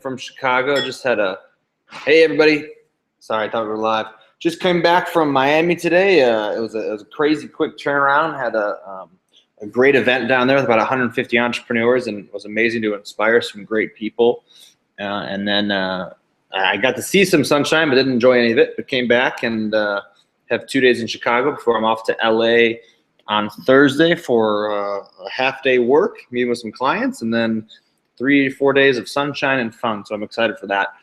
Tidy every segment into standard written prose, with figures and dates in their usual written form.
from Chicago. Just had hey everybody. Sorry, I thought we were live. Just came back from Miami today. It was a crazy quick turnaround. Had a great event down there with about 150 entrepreneurs, and it was amazing to inspire some great people. And then I got to see some sunshine, but didn't enjoy any of it. But came back and have 2 days in Chicago before I'm off to LA on Thursday for a half-day work, meeting with some clients, and then 3 to 4 days of sunshine and fun. So I'm excited for that.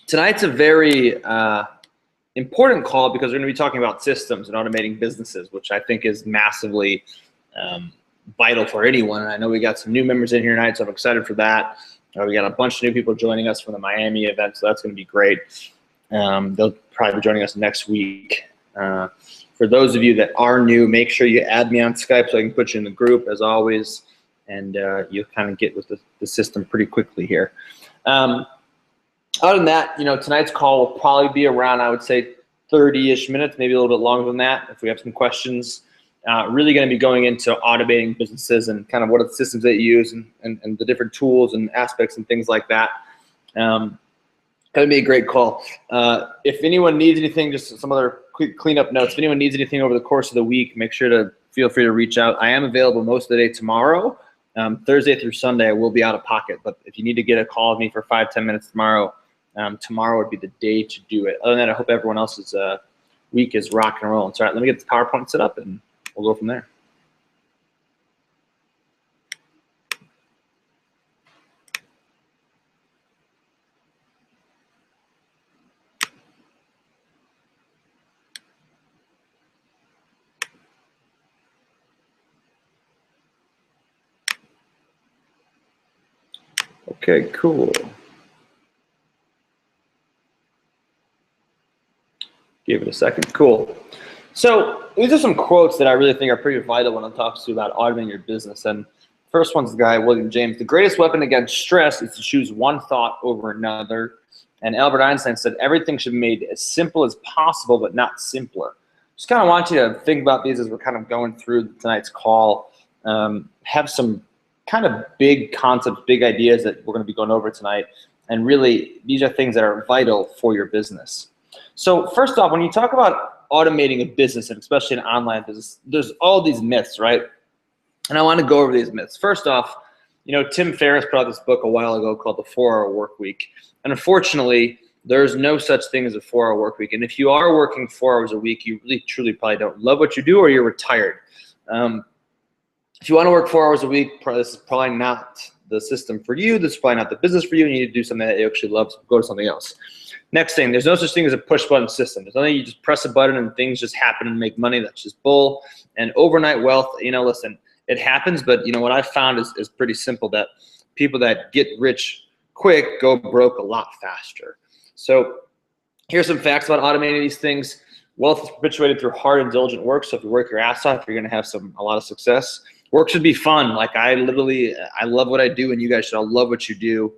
Tonight's a very important call because we're going to be talking about systems and automating businesses, which I think is massively vital for anyone. And I know we got some new members in here tonight, so I'm excited for that. We got a bunch of new people joining us from the Miami event, so that's going to be great. They'll probably be joining us next week. For those of you that are new, make sure you add me on Skype so I can put you in the group as always, and you'll kind of get with the system pretty quickly here. Other than that, tonight's call will probably be around, I would say, 30-ish minutes, maybe a little bit longer than that if we have some questions. Really going to be going into automating businesses and kind of what are the systems that you use and the different tools and aspects and things like that. Going to be a great call. If anyone needs anything, just some other quick cleanup notes. If anyone needs anything over the course of the week, make sure to feel free to reach out. I am available most of the day tomorrow. Thursday through Sunday, I will be out of pocket. But if you need to get a call with me for 5-10 minutes tomorrow, tomorrow would be the day to do it. Other than that, I hope everyone else's week is rock and roll. So, all right, let me get the PowerPoint set up and we'll go from there. Okay, cool. Give it a second. Cool. So these are some quotes that I really think are pretty vital when I'm talking to you about automating your business. And first one's the guy, William James. The greatest weapon against stress is to choose one thought over another. And Albert Einstein said everything should be made as simple as possible, but not simpler. Just kind of want you to think about these as we're kind of going through tonight's call. Have some kind of big concepts, big ideas that we're going to be going over tonight. And really, these are things that are vital for your business. So first off, when you talk about automating a business, and especially an online business, there's all these myths, right? And I want to go over these myths. First off, Tim Ferriss put out this book a while ago called The 4-Hour Workweek. And unfortunately, there's no such thing as a 4-hour workweek. And if you are working 4 hours a week, you really, truly probably don't love what you do or you're retired. If you want to work 4 hours a week, this is probably not the system for you. This is probably not the business for you. You need to do something that you actually love, so go to something else. Next thing, there's no such thing as a push-button system. There's nothing you just press a button and things just happen and make money. That's just bull. And overnight wealth, listen, it happens, but what I found is pretty simple, that people that get rich quick go broke a lot faster. So here's some facts about automating these things. Wealth is perpetuated through hard and diligent work. So if you work your ass off, you're going to have a lot of success. Work should be fun. Like I love what I do, and you guys should all love what you do.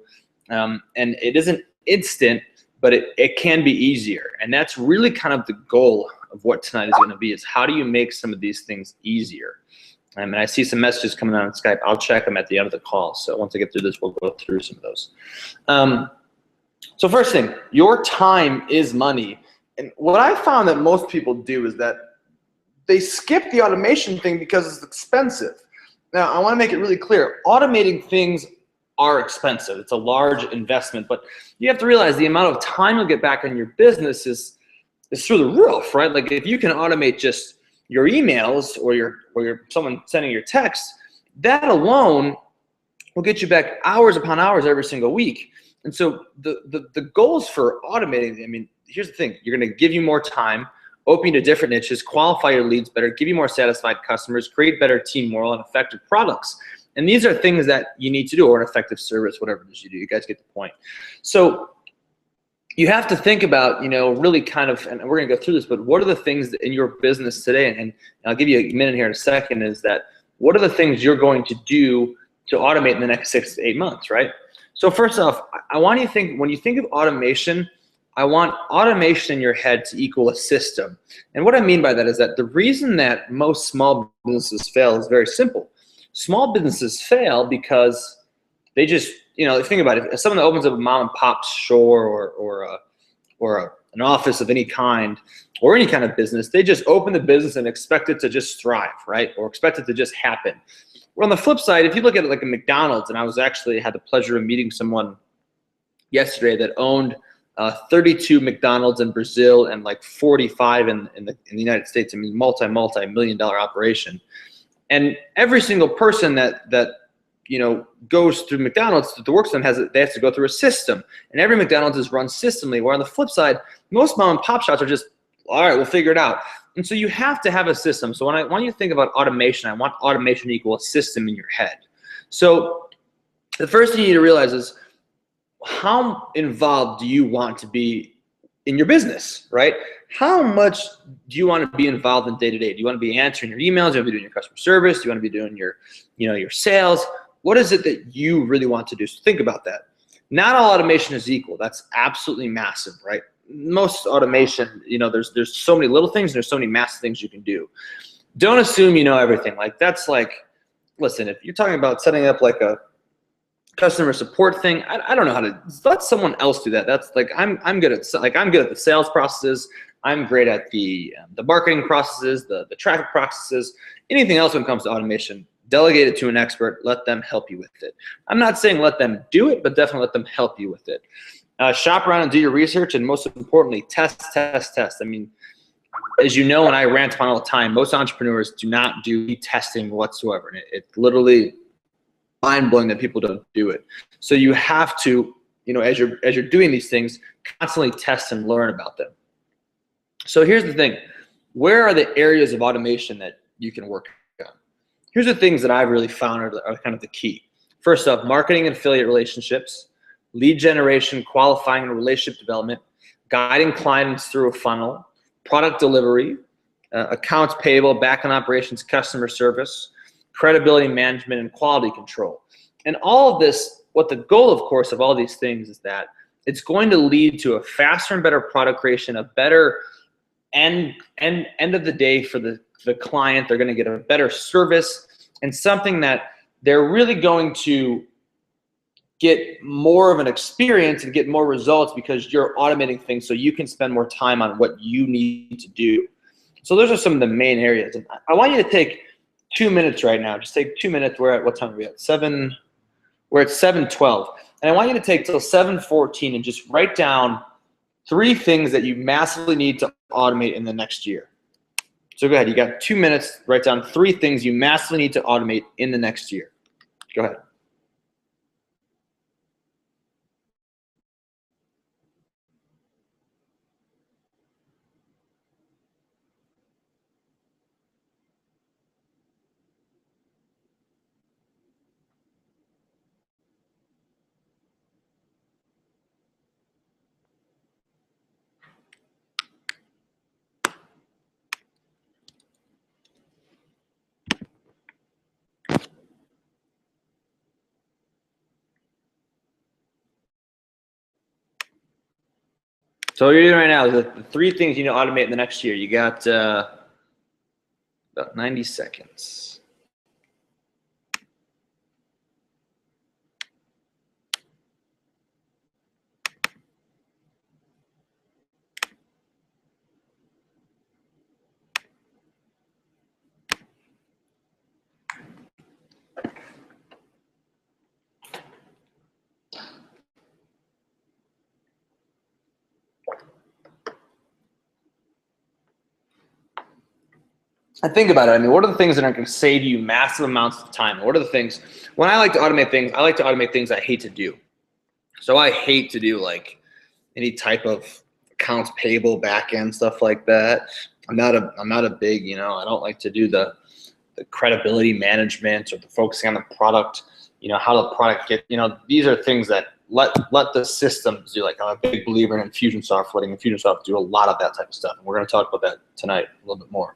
And it isn't instant, but it can be easier. And that's really kind of the goal of what tonight is going to be, is how do you make some of these things easier? And I see some messages coming on Skype. I'll check them at the end of the call. So once I get through this, we'll go through some of those. So first thing, your time is money. And what I found that most people do is that they skip the automation thing because it's expensive. Now, I want to make it really clear. Automating things are expensive. It's a large investment, but you have to realize the amount of time you'll get back on your business is through the roof, right? Like if you can automate just your emails or someone sending your text, that alone will get you back hours upon hours every single week. And so the goals for automating, here's the thing. You're going to give you more time, open you to different niches, qualify your leads better, give you more satisfied customers, create better team morale and effective products. And these are things that you need to do, or an effective service, whatever it is you do. You guys get the point. So you have to think about, really kind of, and we're going to go through this, but what are the things that in your business today, and I'll give you a minute here in a second, is that what are the things you're going to do to automate in the next 6 to 8 months, right? So first off, I want you to think, when you think of automation, I want automation in your head to equal a system. And what I mean by that is that the reason that most small businesses fail is very simple. Small businesses fail because they just, think about it. If someone that opens up a mom and pop store or an office of any kind or any kind of business, they just open the business and expect it to just thrive, right? Or expect it to just happen. Well, on the flip side, if you look at it like a McDonald's, and I had the pleasure of meeting someone yesterday that owned 32 McDonald's in Brazil and like 45 in the United States. I mean, multi-million-dollar operation. And every single person that goes through McDonald's that works for them they have to go through a system. And every McDonald's is run systemly. Where on the flip side, most mom and pop shops are just, all right, we'll figure it out. And so you have to have a system. So when you think about automation, I want automation to equal a system in your head. So the first thing you need to realize is, how involved do you want to be in your business, right? How much do you want to be involved in day-to-day? Do you want to be answering your emails? Do you want to be doing your customer service? Do you want to be doing your sales? What is it that you really want to do? So think about that. Not all automation is equal. That's absolutely massive, right? Most automation, there's so many little things and there's so many massive things you can do. Don't assume you know everything. Listen, if you're talking about setting up like a customer support thing, I don't know how to. Let someone else do that. That's like I'm good at the sales processes. I'm great at the marketing processes, the traffic processes. Anything else when it comes to automation, delegate it to an expert. Let them help you with it. I'm not saying let them do it, but definitely let them help you with it. Shop around and do your research, and most importantly, test. I mean, as you know, and I rant upon all the time, most entrepreneurs do not do testing whatsoever, and it's literally mind-blowing that people don't do it. So you have to, as you're doing these things, constantly test and learn about them. So here's the thing. Where are the areas of automation that you can work on? Here's the things that I've really found are kind of the key. First off, marketing and affiliate relationships, lead generation, qualifying and relationship development, guiding clients through a funnel, product delivery, accounts payable, back-end operations, customer service, credibility management, and quality control. And all of this, what the goal, of course, of all these things is that it's going to lead to a faster and better product creation, a better end of the day for the client. They're going to get a better service and something that they're really going to get more of an experience and get more results because you're automating things so you can spend more time on what you need to do. So those are some of the main areas. And I want you to take 2 minutes right now. Just take 2 minutes. We're at, what time are we at? We're at 7:12. And I want you to take till 7:14 and just write down 3 things that you massively need to automate in the next year. So go ahead. You got 2 minutes. Write down 3 things you massively need to automate in the next year. Go ahead. So what you're doing right now is the 3 things you need to automate in the next year. You got about 90 seconds. And think about it. I mean, what are the things that are going to save you massive amounts of time? What are the things? When I like to automate things, I like to automate things I hate to do. So I hate to do like any type of accounts payable back end stuff like that. I'm not a big, I don't like to do the credibility management or the focusing on the product, how the product get, these are things that let the systems do. Like, I'm a big believer in Infusionsoft, letting Infusionsoft do a lot of that type of stuff. And we're going to talk about that tonight a little bit more.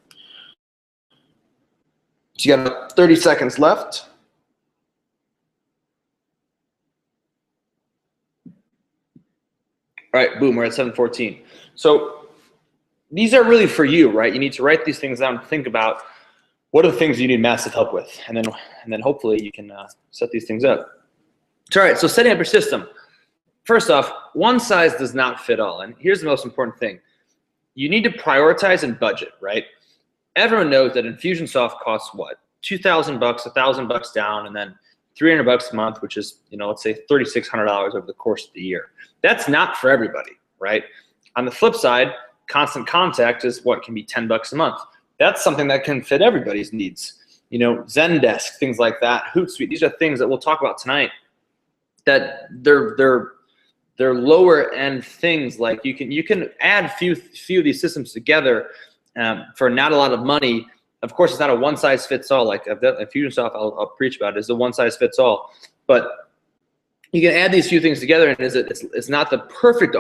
So you got about 30 seconds left. All right, boom, we're at 7:14. So these are really for you, right? You need to write these things down and think about what are the things you need massive help with, and then hopefully you can set these things up. So, all right, so setting up your system. First off, one size does not fit all. And here's the most important thing. You need to prioritize and budget, right? Everyone knows that Infusionsoft costs what? $2,000, $1,000 down, and then $300 a month, which is, let's say $3,600 over the course of the year. That's not for everybody, right? On the flip side, Constant Contact is what can be $10 a month. That's something that can fit everybody's needs. Zendesk, things like that, Hootsuite. These are things that we'll talk about tonight. That they're lower end things. Like you can add few of these systems together for not a lot of money. Of course, it's not a one size fits all. Like Infusionsoft, I'll preach about it. It's a one size fits all. But you can add these few things together, and it's not the perfect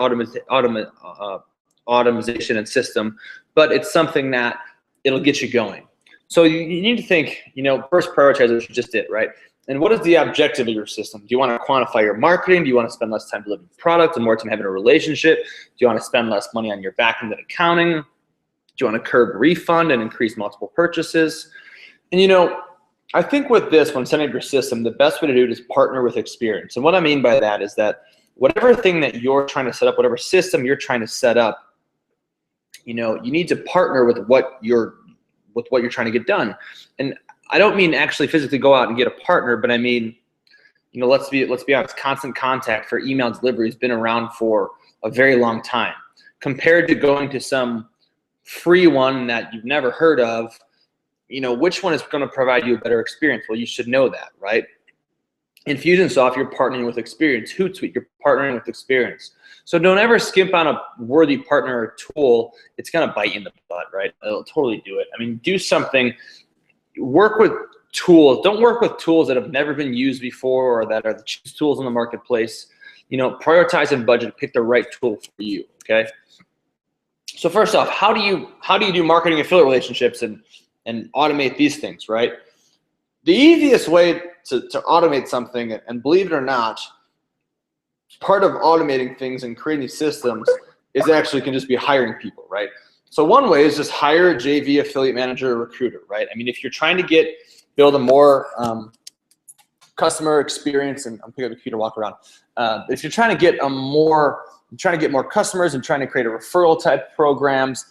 automation and system, but it's something that it'll get you going. So you need to think, first prioritize, which you just did, right? And what is the objective of your system? Do you want to quantify your marketing? Do you want to spend less time delivering product and more time having a relationship? Do you want to spend less money on your back end and accounting? Do you want to curb refund and increase multiple purchases? And I think with this, when setting up your system, the best way to do it is partner with experience. And what I mean by that is that whatever thing that you're trying to set up, whatever system you're trying to set up, you need to partner with what you're trying to get done. And I don't mean actually physically go out and get a partner, but I mean, let's be honest, Constant Contact for email delivery has been around for a very long time. Compared to going to some free one that you've never heard of, which one is going to provide you a better experience? Well, you should know that, right? Infusionsoft, you're partnering with experience. Hootsuite, you're partnering with experience. So don't ever skimp on a worthy partner or tool. It's going to bite you in the butt, right? It'll totally do it. I mean, do something. Work with tools. Don't work with tools that have never been used before or that are the cheapest tools in the marketplace. Prioritize and budget. Pick the right tool for you. Okay. So first off, how do you do marketing affiliate relationships and automate these things, right? The easiest way to automate something, and believe it or not, part of automating things and creating these systems is actually can just be hiring people, right? So one way is just hire a JV affiliate manager or recruiter, right? I mean, if you're trying to build a more customer experience, and I'm picking up the computer, walk around. If you're trying to get more customers and trying to create a referral type programs,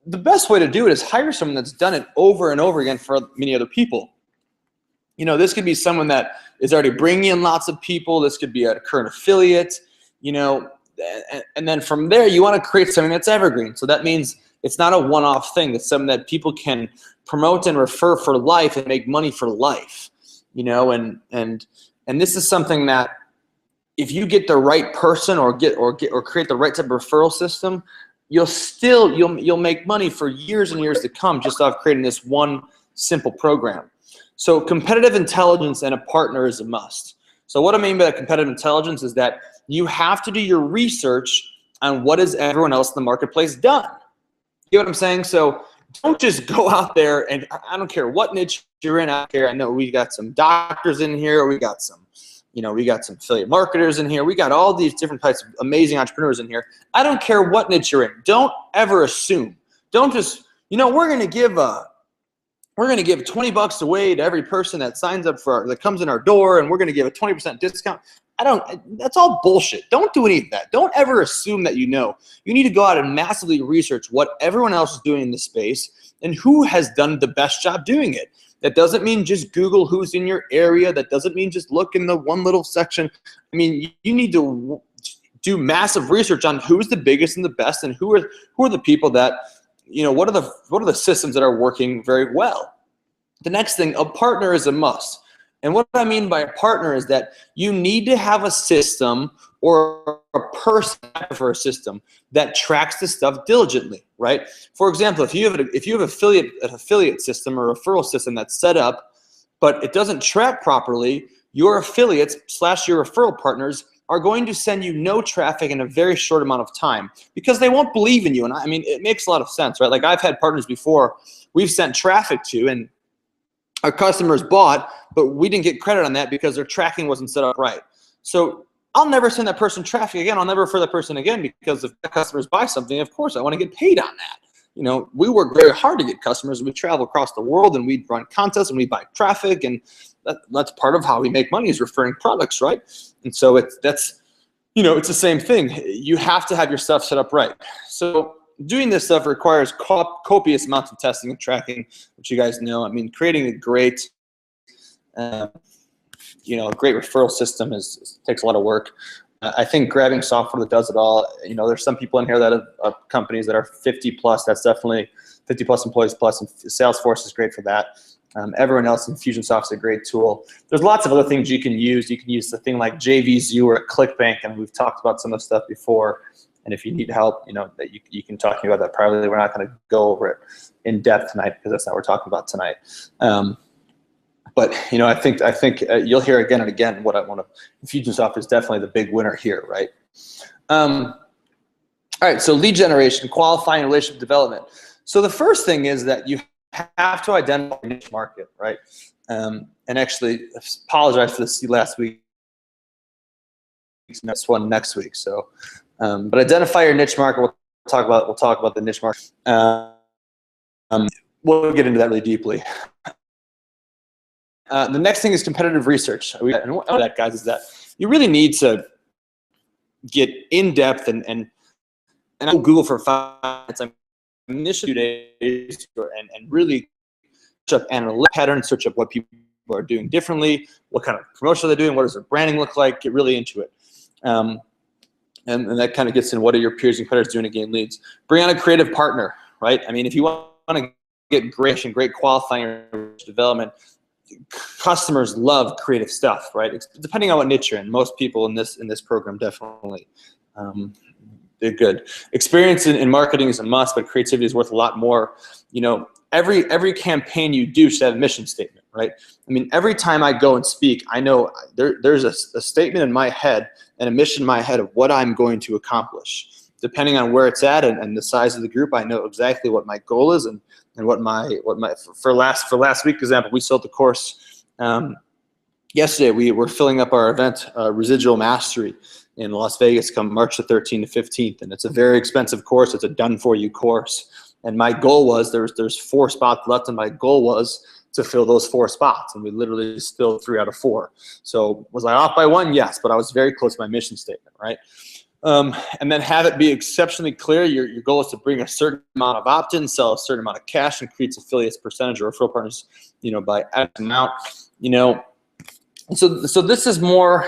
the best way to do it is hire someone that's done it over and over again for many other people. This could be someone that is already bringing in lots of people. This could be a current affiliate, and then from there, you want to create something that's evergreen. So that means it's not a one-off thing. It's something that people can promote and refer for life and make money for life, and this is something that if you get the right person or create the right type of referral system, you'll make money for years and years to come just off creating this one simple program. So competitive intelligence and a partner is a must. So what I mean by competitive intelligence is that you have to do your research on what has everyone else in the marketplace done. You know what I'm saying? So don't just go out there and I don't care what niche you're in out here. I know we got some doctors in here. We got some, we got some affiliate marketers in here. We got all these different types of amazing entrepreneurs in here. I don't care what niche you're in. Don't ever assume. Don't just, we're going to give $20 away to every person that signs up that comes in our door, and we're going to give a 20% discount. That's all bullshit. Don't do any of that. Don't ever assume that you know. You need to go out and massively research what everyone else is doing in the space and who has done the best job doing it. That doesn't mean just Google who's in your area. That doesn't mean just look in the one little section. I mean, you need to do massive research on who's the biggest and the best, and who are the people that, what are the systems that are working very well. The next thing, a partner is a must. And what I mean by a partner is that you need to have a system or a person for a system that tracks the stuff diligently, right? For example, if you have an affiliate system or referral system that's set up, but it doesn't track properly, your affiliates / your referral partners are going to send you no traffic in a very short amount of time because they won't believe in you. And I mean, it makes a lot of sense, right? Like I've had partners before we've sent traffic to, and our customers bought, but we didn't get credit on that because their tracking wasn't set up right. So I'll never send that person traffic again. I'll never refer that person again, because if customers buy something, of course I want to get paid on that. We work very hard to get customers. We travel across the world and we run contests and we buy traffic, and that's part of how we make money, is referring products, right? And so it's the same thing. You have to have your stuff set up right. So doing this stuff requires copious amounts of testing and tracking, which you guys know. I mean, creating a great great referral system takes a lot of work. I think grabbing software that does it all, there's some people in here that have companies that are 50 plus. That's definitely 50 plus employees plus, and Salesforce is great for that. Everyone else, Infusionsoft is a great tool. There's lots of other things you can use. You can use the thing like JVZoo or ClickBank, and we've talked about some of the stuff before. And if you need help, that you can talk to me about that privately. We're not going to go over it in depth tonight because that's not what we're talking about tonight. But I think you'll hear again and again what I want to. Infusionsoft is definitely the big winner here, right? All right, so lead generation, qualifying, relationship development. So the first thing is that you have to identify your niche market, right? And actually, I apologize for this last week. Next one next week. So, but identify your niche market. We'll talk about the niche market. We'll get into that really deeply. The next thing is competitive research. And what that, guys, is that you really need to get in depth and I'll Google for 5 minutes. I'm initially 2 days and really search up analytic patterns, search up what people are doing differently, what kind of promotion are they doing, what does their branding look like, get really into it. And that kind of gets in what are your peers and competitors doing to gain leads. Bring on a creative partner, right? I mean, if you want to get great qualifying development, customers love creative stuff, right? Depending on what niche you're in. Most people in this program definitely they're good. Experience in marketing is a must, but creativity is worth a lot more. Every campaign you do should have a mission statement, right? I mean, every time I go and speak, I know there's a statement in my head and a mission in my head of what I'm going to accomplish. Depending on where it's at and the size of the group, I know exactly what my goal is and what my for last week example, we sold the course yesterday. We were filling up our event, Residual Mastery, in Las Vegas come March the 13th to 15th, and it's a very expensive course. It's a done-for-you course, and my goal was there's 4 spots left, and my goal was to fill those 4 spots, and we literally filled 3 out of 4. So was I off by 1? Yes, but I was very close to my mission statement, right? And then have it be exceptionally clear. Your goal is to bring a certain amount of opt-ins, sell a certain amount of cash, increase affiliates percentage or referral partners, by X amount, And so this is more,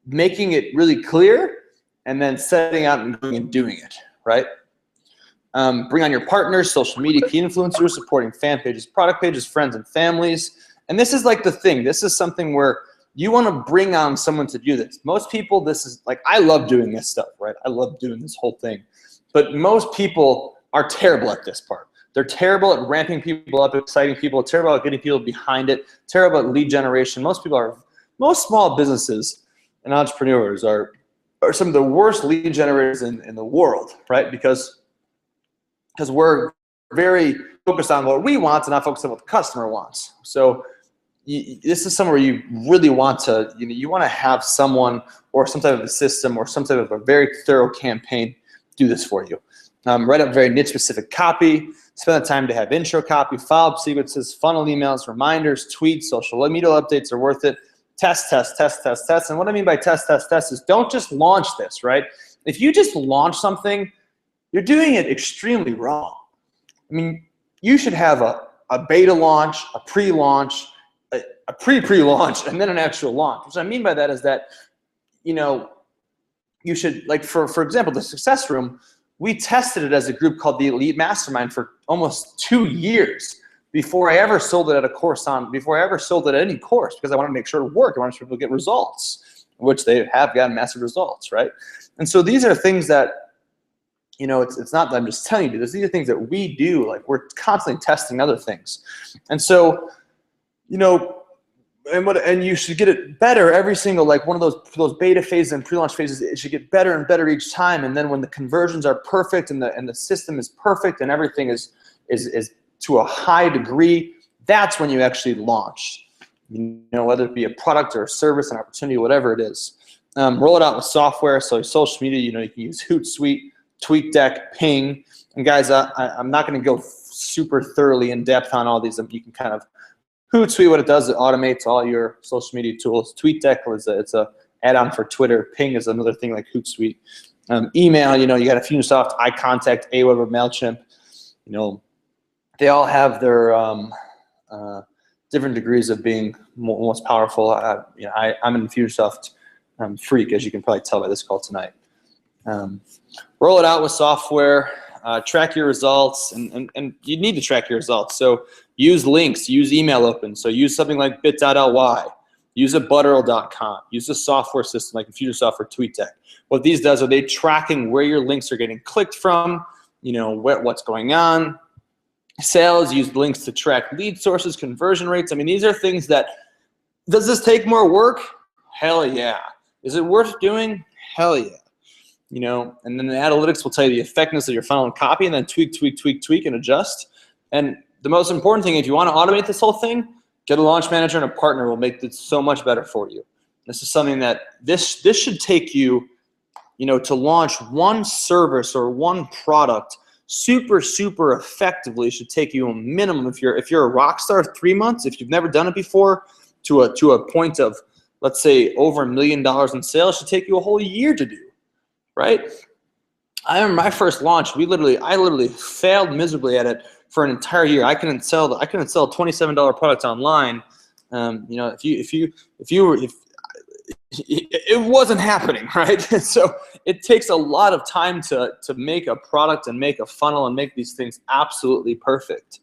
making it really clear and then setting out and going and doing it, right? Bring on your partners, social media, key influencers, supporting fan pages, product pages, friends and families. And this is like the thing. This is something where you want to bring on someone to do this. Most people, this is like, I love doing this stuff, right? I love doing this whole thing. But most people are terrible at this part. They're terrible at ramping people up, exciting people, terrible at getting people behind it, terrible at lead generation. Most small businesses and entrepreneurs are some of the worst lead generators in the world, right? Because we're very focused on what we want and not focused on what the customer wants. So this is somewhere you really want to, you want to have someone or some type of a system or some type of a very thorough campaign do this for you. Write up very niche specific copy, spend the time to have intro copy, follow-up sequences, funnel emails, reminders, tweets, social media updates are worth it. Test. And what I mean by test is don't just launch this, right? If you just launch something, you're doing it extremely wrong. I mean, you should have a beta launch, a pre-launch, a pre-launch, and then an actual launch. What I mean by that is that, you should, like for example, the Success Room, we tested it as a group called the Elite Mastermind for almost 2 years before I ever sold it before I ever sold it at any course, because I wanted to make sure it worked. I wanted people to get results, which they have gotten massive results, right? And so these are things that, it's not that I'm just telling you this. These are things that we do. Like, we're constantly testing other things. And so, and you should get it better every single, like one of those beta phases and pre-launch phases, it should get better and better each time. And then when the conversions are perfect and the system is perfect and everything is to a high degree, that's when you actually launch. Whether it be a product or a service, an opportunity, whatever it is. Roll it out with software. So social media, you can use Hootsuite, TweetDeck, Ping. And guys, I'm not going to go super thoroughly in depth on all these. You can kind of Hootsuite, what it does, it automates all your social media tools. TweetDeck it's a add-on for Twitter. Ping is another thing like Hootsuite. Email, you got Infusionsoft, iContact, Aweber, MailChimp. They all have their different degrees of being most powerful. I'm an Infusionsoft freak, as you can probably tell by this call tonight. Roll it out with software. Track your results, and you need to track your results. So use links, use email open. So use something like bit.ly, use a butteral.com, use a software system like Infusionsoft or TweetDeck. What these does are they tracking where your links are getting clicked from, what's going on. Sales, use links to track lead sources, conversion rates. I mean, these are things that, does this take more work? Hell yeah. Is it worth doing? Hell yeah. And then the analytics will tell you the effectiveness of your funnel and copy, and then tweak, and adjust. And the most important thing, if you want to automate this whole thing, get a launch manager and a partner will make it so much better for you. This is something that this should take you, to launch one service or one product super, super effectively. It should take you a minimum, if you're a rock star, 3 months. If you've never done it before, to a point of, let's say, over $1 million in sales, should take you a whole year to do. Right? I remember my first launch. I literally failed miserably at it for an entire year. I couldn't sell $27 products online. It wasn't happening, right? So it takes a lot of time to make a product and make a funnel and make these things absolutely perfect.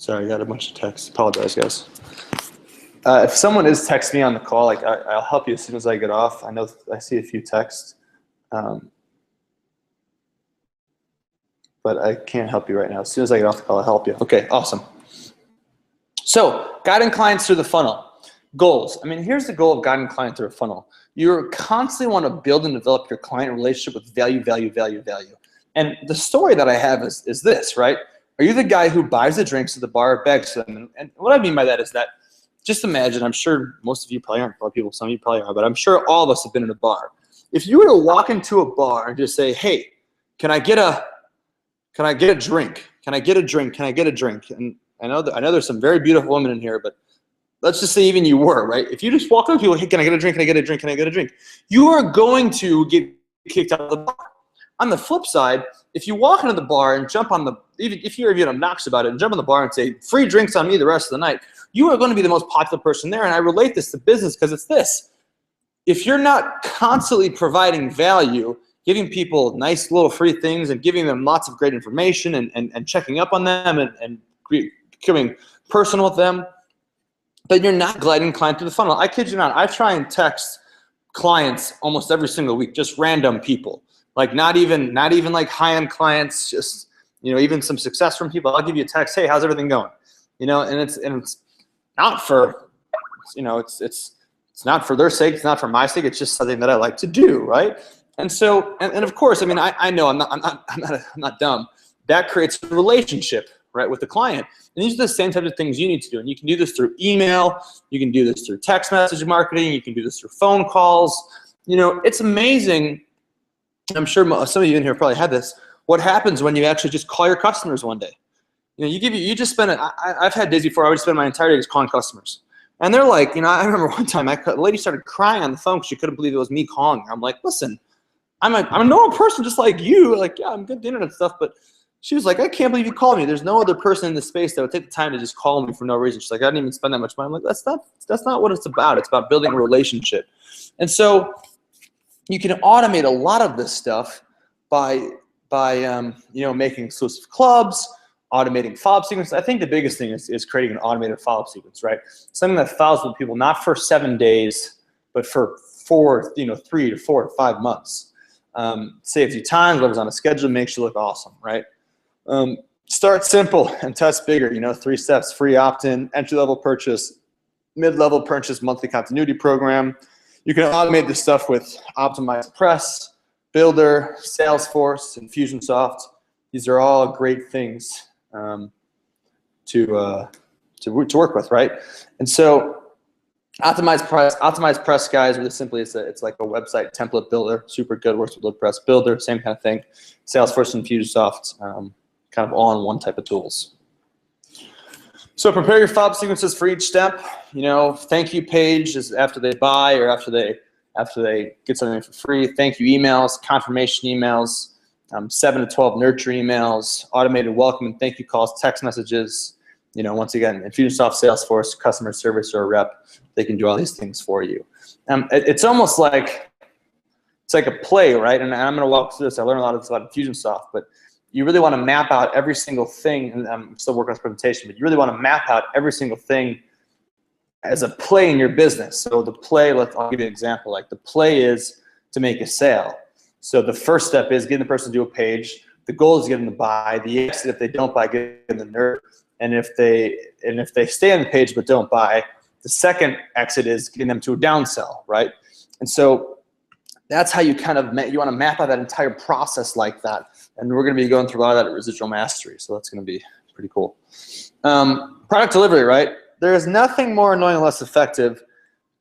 Sorry, I got a bunch of texts. Apologize, guys. If someone is texting me on the call, I'll help you as soon as I get off. I know I see a few texts, but I can't help you right now. As soon as I get off the call, I'll help you. Okay, awesome. So, guiding clients through the funnel. Goals. I mean, here's the goal of guiding clients through a funnel. You constantly want to build and develop your client relationship with value. And the story that I have is this, right? Are you the guy who buys the drinks at the bar, begs them? And what I mean by that is that, just imagine, I'm sure most of you probably aren't bar people, some of you probably are, but I'm sure all of us have been in a bar. If you were to walk into a bar and just say, hey, can I get a drink? Can I get a drink? Can I get a drink? And I know there's some very beautiful women in here, but let's just say even you were, right? If you just walk up to people, hey, can I get a drink? Can I get a drink? Can I get a drink? You are going to get kicked out of the bar. On the flip side, if you walk into the bar and jump on even if you're even obnoxious about it, and jump on the bar and say, free drinks on me the rest of the night, you are going to be the most popular person there. And I relate this to business because it's this. If you're not constantly providing value, giving people nice little free things and giving them lots of great information and checking up on them and becoming personal with them, then you're not gliding client through the funnel. I kid you not. I try and text clients almost every single week, just random people. Like not even like high-end clients, just even some success from people. I'll give you a text, hey, how's everything going? And it's not for it's not for their sake, it's not for my sake, it's just something that I like to do, right? And so and of course, I mean I know I'm not dumb. That creates a relationship, right, with the client. And these are the same types of things you need to do. And you can do this through email, you can do this through text message marketing, you can do this through phone calls. It's amazing. I'm sure some of you in here probably had this. What happens when you actually just call your customers one day? You just spend it. I've had days before I would spend my entire day just calling customers. And they're like, I remember one time a lady started crying on the phone because she couldn't believe it was me calling her. I'm like, listen, I'm a normal person just like you. Like, yeah, I'm good at the internet stuff. But she was like, I can't believe you called me. There's no other person in this space that would take the time to just call me for no reason. She's like, I didn't even spend that much money. I'm like, that's not what it's about. It's about building a relationship. And so you can automate a lot of this stuff by making exclusive clubs, automating follow-up sequences. I think the biggest thing is creating an automated follow-up sequence, right? Something that follows with people not for 7 days, but for 3 to 4 to 5 months. Saves you time, delivers on a schedule, makes you look awesome, right? Start simple and test bigger. 3 steps: free opt-in, entry-level purchase, mid-level purchase, monthly continuity program. You can automate this stuff with OptimizePress, Builder, Salesforce, Infusionsoft. These are all great things to work with, right? And so Optimized Press, guys, really simply, it's like a website template builder, super good, works with WordPress Builder, same kind of thing. Salesforce and Infusionsoft, kind of all-in-one type of tools. So prepare your follow-up sequences for each step. You know, thank you page is after they buy or after they get something for free. Thank you emails, confirmation emails, 7 to 12 nurture emails, automated welcome and thank you calls, text messages. You know, once again, Infusionsoft, Salesforce, customer service, or a rep, they can do all these things for you. It's almost like it's like a play, right? And I'm going to walk through this. I learned a lot of this about Infusionsoft, but you really want to map out every single thing. And I'm still working on this presentation, but you really want to map out every single thing as a play in your business. So the play, I'll give you an example. Like the play is to make a sale. So the first step is getting the person to do a page. The goal is getting them to buy. The exit, if they don't buy, getting the nerve. And if they stay on the page but don't buy, the second exit is getting them to a downsell, right? And so that's how you kind of you want to map out that entire process like that. And we're going to be going through a lot of that at Residual Mastery, so that's going to be pretty cool. Product delivery, right? There is nothing more annoying and less effective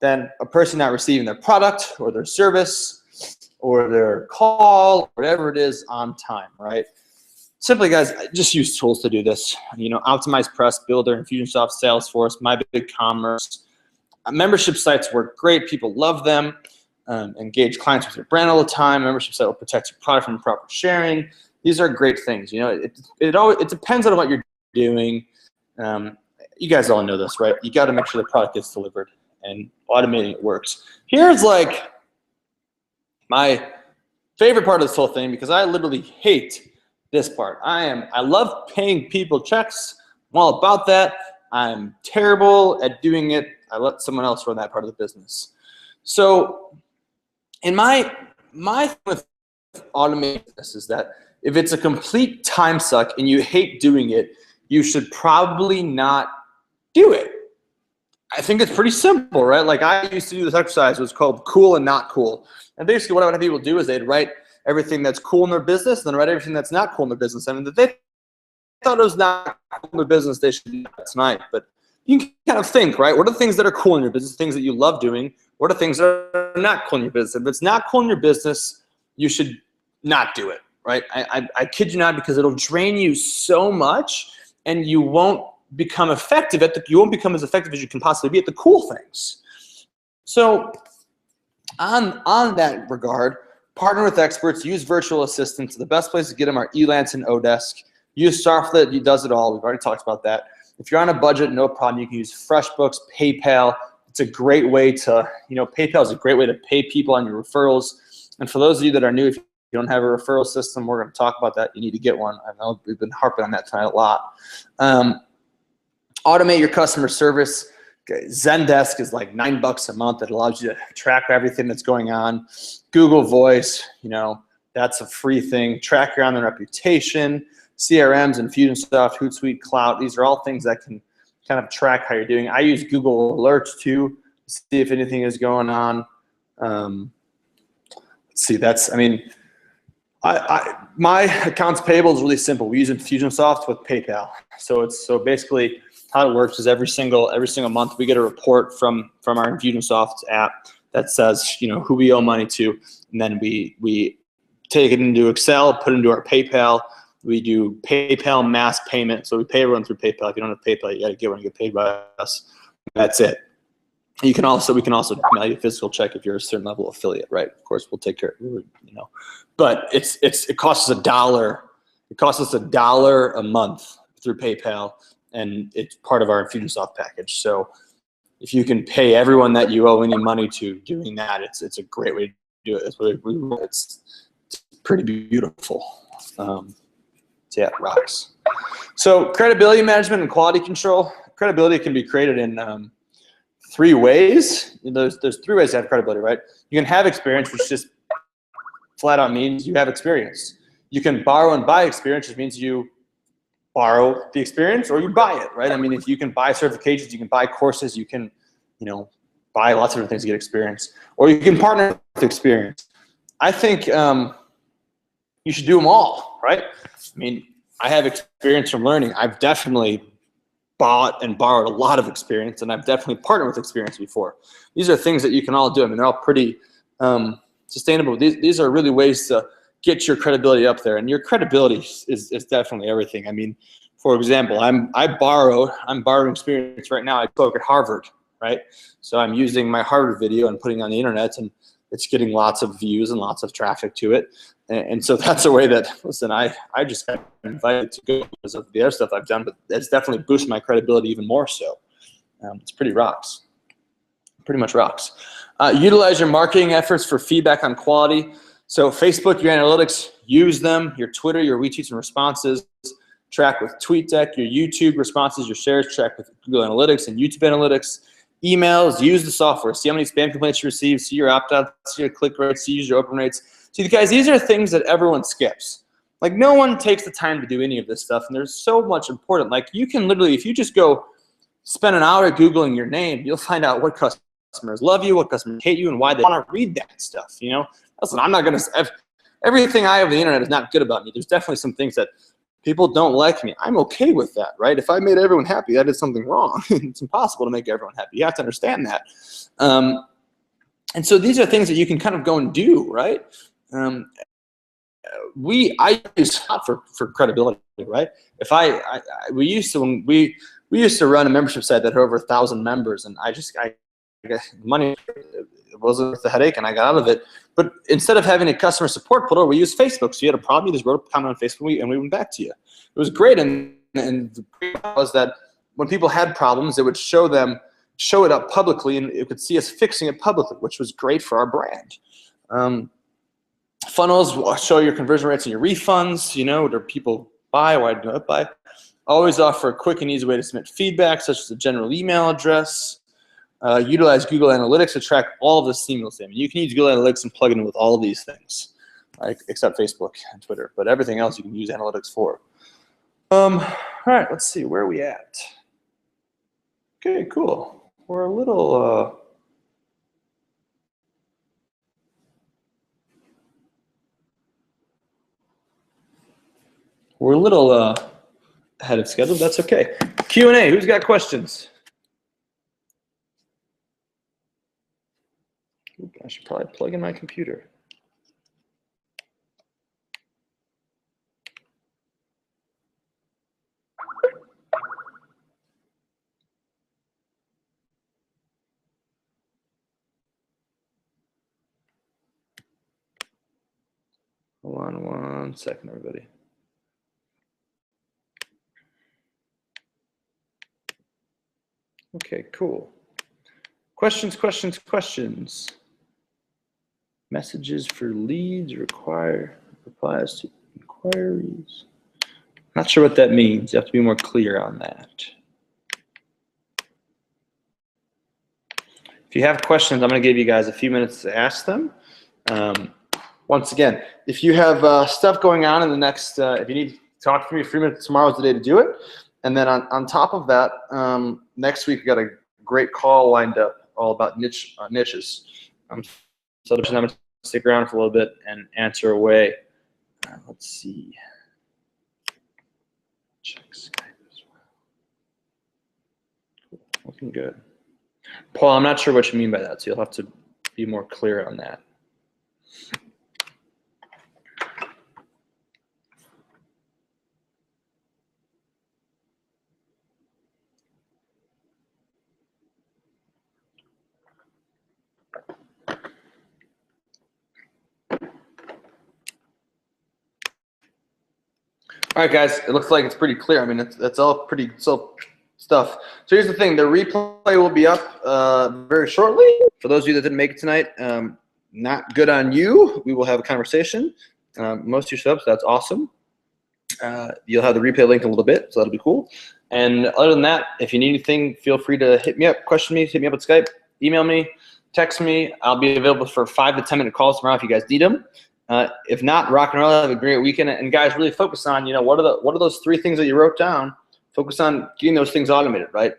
than a person not receiving their product or their service or their call, or whatever it is, on time, right? Simply, guys, just use tools to do this. You know, Optimized Press, Builder, Infusionsoft, Salesforce, MyBigCommerce. Membership sites work great. People love them. Engage clients with your brand all the time. Membership site will protect your product from improper sharing. These are great things. You know, it depends on what you're doing. You guys all know this, right? You got to make sure the product gets delivered, and automating it works. Here's like my favorite part of this whole thing, because I literally hate this part. I love paying people checks. I'm all about that. I'm terrible at doing it. I let someone else run that part of the business. So in my thing with automating this is that if it's a complete time suck and you hate doing it, you should probably not do it. I think it's pretty simple, right? Like I used to do this exercise. It was called cool and not cool. And basically what I would have people do is they'd write everything that's cool in their business and then write everything that's not cool in their business. And if they thought it was not cool in their business, they should do that tonight. But you can kind of think, right? What are the things that are cool in your business, things that you love doing? What are things that are not cool in your business? If it's not cool in your business, you should not do it, right? I kid you not, because it'll drain you so much and you won't become effective you won't become as effective as you can possibly be at the cool things. So on that regard, partner with experts, use virtual assistants. The best place to get them are Elance and Odesk. Use Softlet, he does it all. We've already talked about that. If you're on a budget, no problem. You can use FreshBooks, PayPal. It's a great way to, PayPal is a great way to pay people on your referrals. And for those of you that are new, if you don't have a referral system, we're going to talk about that. You need to get one. I know we've been harping on that tonight a lot. Automate your customer service. Zendesk is like $9 a month. It allows you to track everything that's going on. Google Voice, that's a free thing. Track your online reputation. CRMs, Infusionsoft, Hootsuite, Cloud. These are all things that can kind of track how you're doing. I use Google Alerts too to see if anything is going on. Let's see. My accounts payable is really simple. We use Infusionsoft with PayPal. So basically how it works is every single month we get a report from our Infusionsoft app that says who we owe money to, and then we take it into Excel, put it into our PayPal. We do PayPal mass payment, so we pay everyone through PayPal. If you don't have PayPal, you got to get one and get paid by us. That's it. We can also mail you a physical check if you're a certain level affiliate, right? Of course, we'll take care of it, But it costs us $1. It costs us $1 a month through PayPal, and it's part of our Infusionsoft package. So if you can pay everyone that you owe any money to doing that, it's a great way to do it. It's pretty beautiful. Yeah, it rocks. So credibility management and quality control. Credibility can be created in 3 ways. There's 3 ways to have credibility, right? You can have experience, which just flat out means you have experience. You can borrow and buy experience, which means you borrow the experience or you buy it, right? I mean, if you can buy certifications, you can buy courses, you can, buy lots of different things to get experience. Or you can partner with experience. I think you should do them all, right? I mean, I have experience from learning. I've definitely bought and borrowed a lot of experience, and I've definitely partnered with experience before. These are things that you can all do. I mean, they're all pretty sustainable. These are really ways to get your credibility up there, and your credibility is definitely everything. I mean, for example, I'm borrowing experience right now. I spoke at Harvard, right? So I'm using my Harvard video and putting it on the internet, and it's getting lots of views and lots of traffic to it. And so that's a way that, listen, I just got invited to go because of the other stuff I've done, but it's definitely boosted my credibility even more so. It's pretty rocks. Pretty much rocks. Utilize your marketing efforts for feedback on quality. So Facebook, your analytics, use them. Your Twitter, your retweets and responses, track with TweetDeck. Your YouTube responses, your shares, track with Google Analytics and YouTube Analytics. Emails, use the software. See how many spam complaints you receive, see your opt-outs, see your click rates, see your open rates. See, guys, these are things that everyone skips. Like, no one takes the time to do any of this stuff, and there's so much important. Like, you can literally, if you just go spend an hour Googling your name, you'll find out what customers love you, what customers hate you, and why they want to read that stuff, you know? Listen, I'm not going to, everything I have on the internet is not good about me. There's definitely some things that people don't like me. I'm okay with that, right? If I made everyone happy, that is something wrong. It's impossible to make everyone happy. You have to understand that. And so these are things that you can kind of go and do, right? I use Hot for credibility, right? If we used to run a membership site that had over 1,000 members, and I guess money, it wasn't worth the headache, and I got out of it. But instead of having a customer support portal, we used Facebook. So you had a problem, you just wrote a comment on Facebook, and we went back to you. It was great, and the great part was that when people had problems, it would show it up publicly, and it could see us fixing it publicly, which was great for our brand. Funnels will show your conversion rates and your refunds. You know, do people buy? Why do not buy? Always offer a quick and easy way to submit feedback, such as a general email address. Utilize Google Analytics to track all of this seamlessly. I mean, you can use Google Analytics and plug it in with all of these things, right? Except Facebook and Twitter, but everything else you can use analytics for. All right, let's see, where are we at? Okay, cool. We're a little ahead of schedule. That's okay. Q&A. Who's got questions? Oop, I should probably plug in my computer. Hold on 1 second, everybody. Okay, cool. Questions. Messages for leads require replies to inquiries. Not sure what that means. You have to be more clear on that. If you have questions, I'm going to give you guys a few minutes to ask them. Once again, if you have stuff going on in the next, if you need to talk to me, 3 minutes tomorrow is the day to do it. And then on top of that, next week we got a great call lined up all about niches. So I'm going to stick around for a little bit and answer away. Let's see. Check Skype as well. Cool. Looking good. Paul, I'm not sure what you mean by that, so you'll have to be more clear on that. All right, guys, it looks like it's pretty clear. I mean, that's all pretty stuff. So here's the thing. The replay will be up very shortly. For those of you that didn't make it tonight, not good on you. We will have a conversation. Most of your subs, that's awesome. You'll have the replay link in a little bit, so that'll be cool. And other than that, if you need anything, feel free to hit me up, question me, hit me up at Skype, email me, text me. I'll be available for 5 to 10 minute calls tomorrow if you guys need them. If not, rock and roll. Have a great weekend. And guys, really focus on, what are those 3 things that you wrote down? Focus on getting those things automated, right?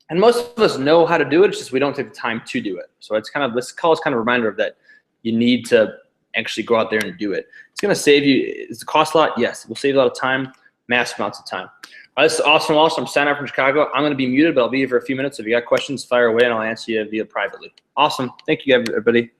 And most of us know how to do it. It's just we don't take the time to do it. So it's kind of, this call is kind of a reminder of that. You need to actually go out there and do it. It's going to save you. Does it cost a lot? Yes. It will save a lot of time. massive amounts of time. All right, this is Austin Walsh. I'm signing out from Chicago. I'm going to be muted, but I'll be here for a few minutes. If you got questions, fire away, and I'll answer you via privately. Awesome. Thank you, everybody.